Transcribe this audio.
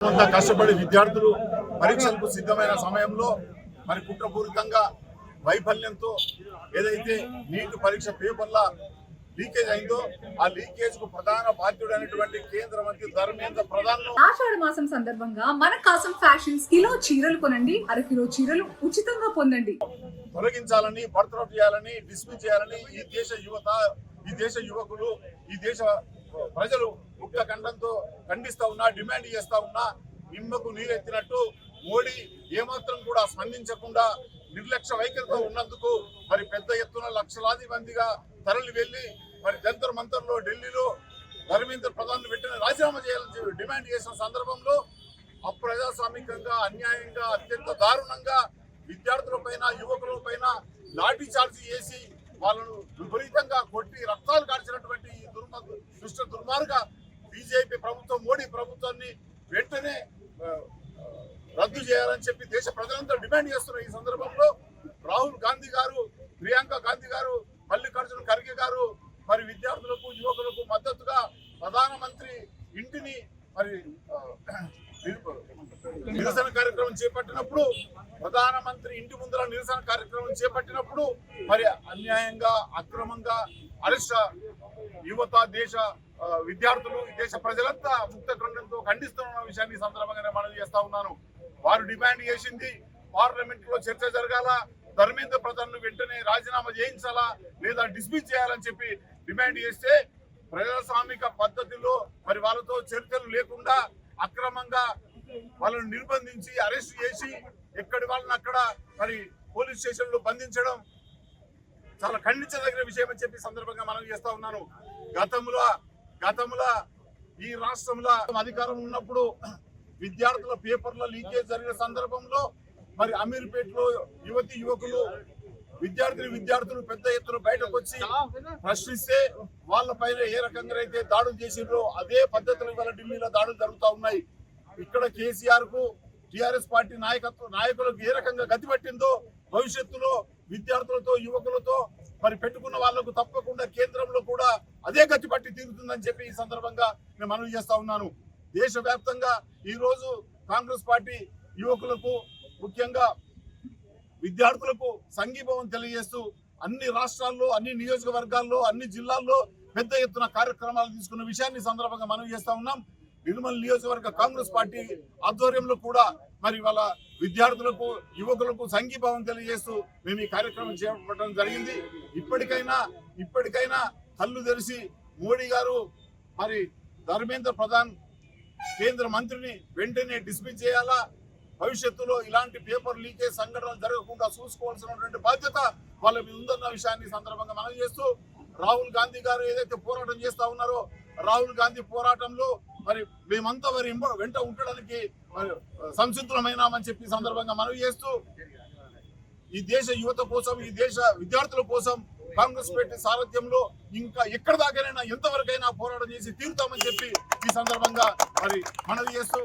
కొంత కష్టపడి విద్యార్థులు పరీక్షలకు సిద్ధమైన సమయంలో మరి కుట్రపూరితంగా వైఫల్యంతో ఏదైతే నీట్ పరీక్ష పేపర్ల లీకేజ్ అయిందో ఆ లీకేజ్ కు ప్రధాన బాధ్యుడైనటువంటి కేంద్ర మంత్రి ధర్మేంద్ర ప్రధాన్ ఆషాఢ మాసం సందర్భంగా మన కాసం ఫ్యాషన్స్ కిలో చీరలు కొనండి, అరకిలో చీరలు ఉచితంగా పొందండి. తొలగించాలని, బర్తరఫ్ చేయాలని, డిస్మిస్ చేయాలని ఈ దేశ యువత, ఈ దేశ యువకులు, ఈ దేశ ప్రజలు ముక్త ఖండంతో ఖండిస్తా ఉన్నా, డిమాండ్ చేస్తా ఉన్నా. నిమ్మకు నీరెత్తినట్టు మోడీ ఏమాత్రం కూడా స్పందించకుండా నిర్లక్ష్య వైఖరితో ఉన్నందుకు మరి పెద్ద ఎత్తున లక్షలాది మందిగా తరలి వెళ్లి మరి జంతర్ మంతర్లో ఢిల్లీలో ధర్మేంద్ర ప్రధాన్ వెంటనే రాజీనామా చేయాలని డిమాండ్ చేసిన సందర్భంలో అప్రజాస్వామికంగా, అన్యాయంగా, అత్యంత దారుణంగా విద్యార్థులపైన, యువకులపైన లాఠీ చార్జీ చేసి వాళ్ళను విపరీతంగా కొట్టి రక్తాలు కార్చినటువంటి ఈ దుష్ట దుర్మార్గ బీజేపీ ప్రభుత్వం, మోడీ ప్రభుత్వాన్ని వెంటనే రద్దు చేయాలని చెప్పి దేశ ప్రజలంతా డిమాండ్ చేస్తున్న ఈ సందర్భంలో రాహుల్ గాంధీ గారు, ప్రియాంక గాంధీ గారు, మల్లికార్జున ఖర్గే గారు మరి విద్యార్థులకు, యువకులకు మద్దతుగా ప్రధానమంత్రి ఇంటిని మరి నిరసన కార్యక్రమం చేపట్టినప్పుడు, ప్రధానమంత్రి ఇంటి ముందర నిరసన కార్యక్రమం చేపట్టినప్పుడు మరి అన్యాయంగా, అక్రమంగా అరెస్ట్ యువత, దేశ విద్యార్థులు, దేశ ప్రజలంతా ముక్త ఖండంతో ఖండిస్తున్న విషయాన్ని సందర్భంగానే మనం చేస్తా ఉన్నాను. వారు డిమాండ్ చేసింది పార్లమెంట్ లో చర్చ జరగాల, ధర్మేంద్ర ప్రధాన్ వెంటనే రాజీనామా చేయించాలా లేదా డిస్మిస్ చేయాలని చెప్పి డిమాండ్ చేస్తే ప్రజాస్వామిక పద్ధతిలో మరి వాళ్ళతో చర్చలు లేకుండా అక్రమంగా వాళ్ళను నిర్బంధించి అరెస్ట్ చేసి ఎక్కడి వాళ్ళని అక్కడ మరి పోలీస్ స్టేషన్ లో బంధించడం చాలా ఖండించదగిన విషయం అని చెప్పి సందర్భంగా మనం చేస్తా ఉన్నాను. గతంలో ఈ రాష్ట్రంలో అధికారం ఉన్నప్పుడు విద్యార్థుల పేపర్ల లీకేజ్ జరిగిన సందర్భంలో మరి అమీర్పేటలో యువతి యువకులు, విద్యార్థులు పెద్ద ఎత్తున బయటకు వచ్చి ప్రశ్నిస్తే వాళ్ళ పైన ఏ రకంగా అయితే దాడులు చేసిండ్రో అదే పద్ధతులు ఇవాళ ఢిల్లీలో దాడులు జరుగుతూ ఉన్నాయి. ఇక్కడ కేసీఆర్ కు, టిఆర్ఎస్ పార్టీ నాయకులకు ఏ రకంగా గతి పట్టిందో భవిష్యత్తులో విద్యార్థులతో, యువకులతో మరి పెట్టుకున్న వాళ్లకు తప్పకుండా కేంద్రంలో కూడా అదే గతి పట్టి తీరుతుందని చెప్పి ఈ సందర్భంగా నేను మనవి చేస్తా ఉన్నాను. దేశవ్యాప్తంగా ఈ రోజు కాంగ్రెస్ పార్టీ యువకులకు, ముఖ్యంగా విద్యార్థులకు సంఘీభావం తెలియజేస్తూ అన్ని రాష్ట్రాల్లో, అన్ని నియోజకవర్గాల్లో, అన్ని జిల్లాల్లో పెద్ద ఎత్తున కార్యక్రమాలు తీసుకున్న విషయాన్ని సందర్భంగా మనవి చేస్తా ఉన్నాం. నిర్మల్ నియోజకవర్గ కాంగ్రెస్ పార్టీ ఆధ్వర్యంలో కూడా మరి వాళ్ళ విద్యార్థులకు, యువకులకు సంఘీభావం తెలియజేస్తూ మేము ఈ కార్యక్రమం చేపట్టడం జరిగింది. ఇప్పటికైనా కళ్ళు తెరిచి మోడీ గారు మరి ధర్మేంద్ర ప్రధాన్ కేంద్ర మంత్రిని వెంటనే డిస్మిస్ చేయాలా, భవిష్యత్తులో ఇలాంటి పేపర్ లీకేజ్ సంఘటనలు జరగకుండా చూసుకోవాల్సినటువంటి బాధ్యత వాళ్ళ మీద ఉందన్న విషయాన్ని సందర్భంగా మనం చేస్తూ, రాహుల్ గాంధీ గారు ఏదైతే పోరాటం చేస్తా ఉన్నారో రాహుల్ గాంధీ పోరాటంలో మరి మేమంతా మరి వెంట ఉండడానికి మరి సంసిద్ధులమైనామని చెప్పి సందర్భంగా మనవి చేస్తూ, ఈ దేశ యువత కోసం, ఈ దేశ విద్యార్థుల కోసం కాంగ్రెస్ పార్టీ సారథ్యంలో ఇంకా ఎక్కడి దాకానైనా, ఎంతవరకైనా పోరాటం చేసి తీరుతామని చెప్పి ఈ సందర్భంగా మరి మనవి చేస్తూ